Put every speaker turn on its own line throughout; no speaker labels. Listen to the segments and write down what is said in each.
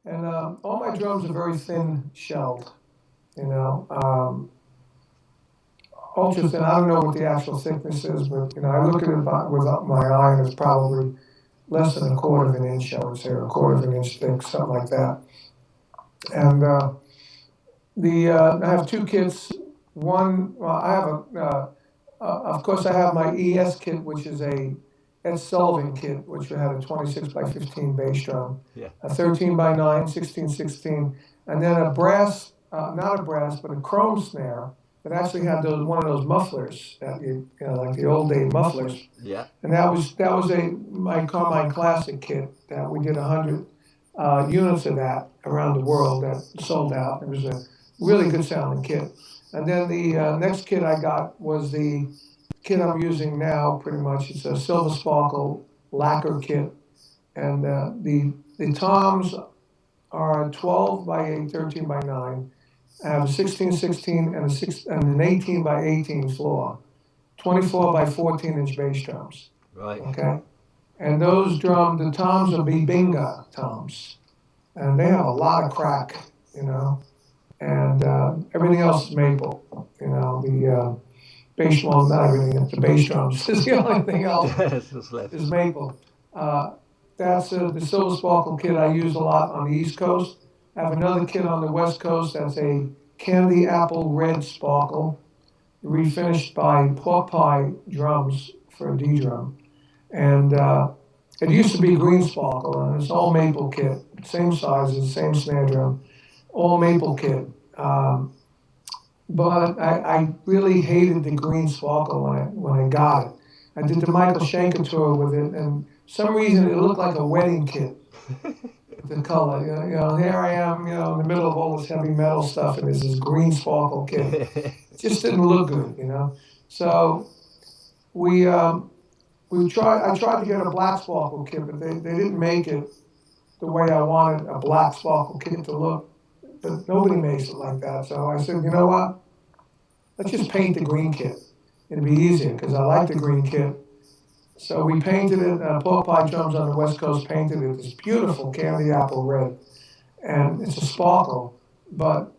And all my drums are very thin shelled, you know, ultra thin. I don't know what the actual thickness is, but I look at it with my eye, and it's probably less than a quarter of an inch, I would say, or a quarter of an inch thick, something like that. And the I have two kits. One, well, I have of course, I have my ES kit, which is a Ed Sullivan kit, which had a 26 by 15 bass drum,
Yeah.
a 13 by 9, 16, and then a brass, not a brass, but a chrome snare that actually had one of those mufflers that like the old day mufflers.
Yeah.
And that was my Carmine Classic kit that we did 100 units of that around the world that sold out. It was a really good sounding kit. And then the next kit I got was the kit I'm using now, pretty much. It's a Silver Sparkle lacquer kit, and the toms are 12 by 8, 13 by 9. I have a 16 and an 18 by 18 floor, 24 by 14-inch bass drums.
Right.
Okay, and those the toms are Bibinga toms, and they have a lot of crack, and everything else is maple. The bass, well, not everything. The bass drums is the only thing else
Yes, that's left.
is maple. Uh, that's the Silver Sparkle kit I use a lot on the East Coast. I have another kit on the West Coast that's a candy apple red sparkle, refinished by pork pie drums for a D drum. And it used to be green sparkle, and it's all maple kit, same sizes, same snare drum, all maple kit. But I really hated the green sparkle when I got it. I did the Michael Schenker tour with it, and for some reason it looked like a wedding kit. The color, here I am, in the middle of all this heavy metal stuff, and there's this green sparkle kit. It just didn't look good. So we tried. I tried to get a black sparkle kit, but they didn't make it the way I wanted a black sparkle kit to look. But nobody makes it like that. So I said, you know what? Let's just paint the green kit. It'd be easier because I like the green kit. So we painted it. Pork Pie Drums on the West Coast painted it this beautiful candy apple red, and it's a sparkle. But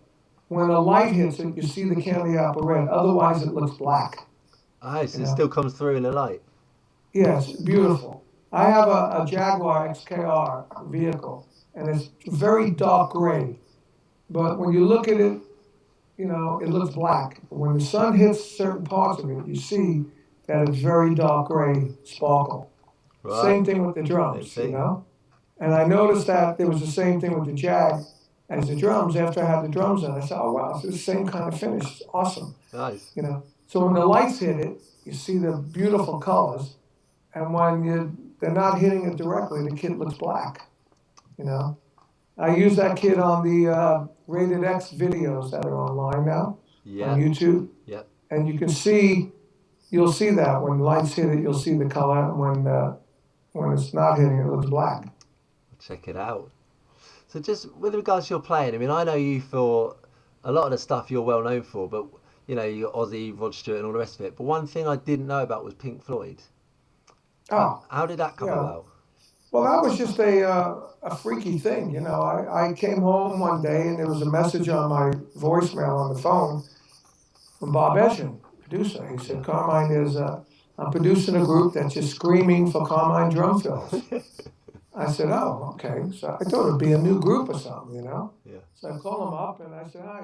when the light hits it, you see the candy apple red. Otherwise, it looks black.
So it still comes through in the light.
Yes, beautiful. I have a Jaguar XKR vehicle, and it's very dark gray. But when you look at it, it looks black. When the sun hits certain parts of it, you see that it's very dark gray sparkle.
Right.
Same thing with the drums. And I noticed that there was the same thing with the Jag as the drums. After I had the drums in, I said, oh wow, it's the same kind of finish. It's awesome.
Nice.
So when the lights hit it, you see the beautiful colors. And when they're not hitting it directly, the kit looks black. I use that kit on the Rated X videos that are online now on YouTube.
Yeah.
And you'll see that when lights hit it, you'll see the color. When it's not hitting it, it looks black.
Check it out. So just with regards to your playing, I mean, I know you for a lot of the stuff you're well known for, but you're Ozzy, Rod Stewart, and all the rest of it. But one thing I didn't know about was Pink Floyd.
Oh,
How did that come about?
well, that was just a freaky thing. I came home one day and there was a message on my voicemail on the phone from Bob Eshin, producer. He said, Carmine, I'm producing a group that's just screaming for Carmine drum fills. I said, oh, okay. So I thought it'd be a new group or something.
Yeah.
So I called him up and I said, hi,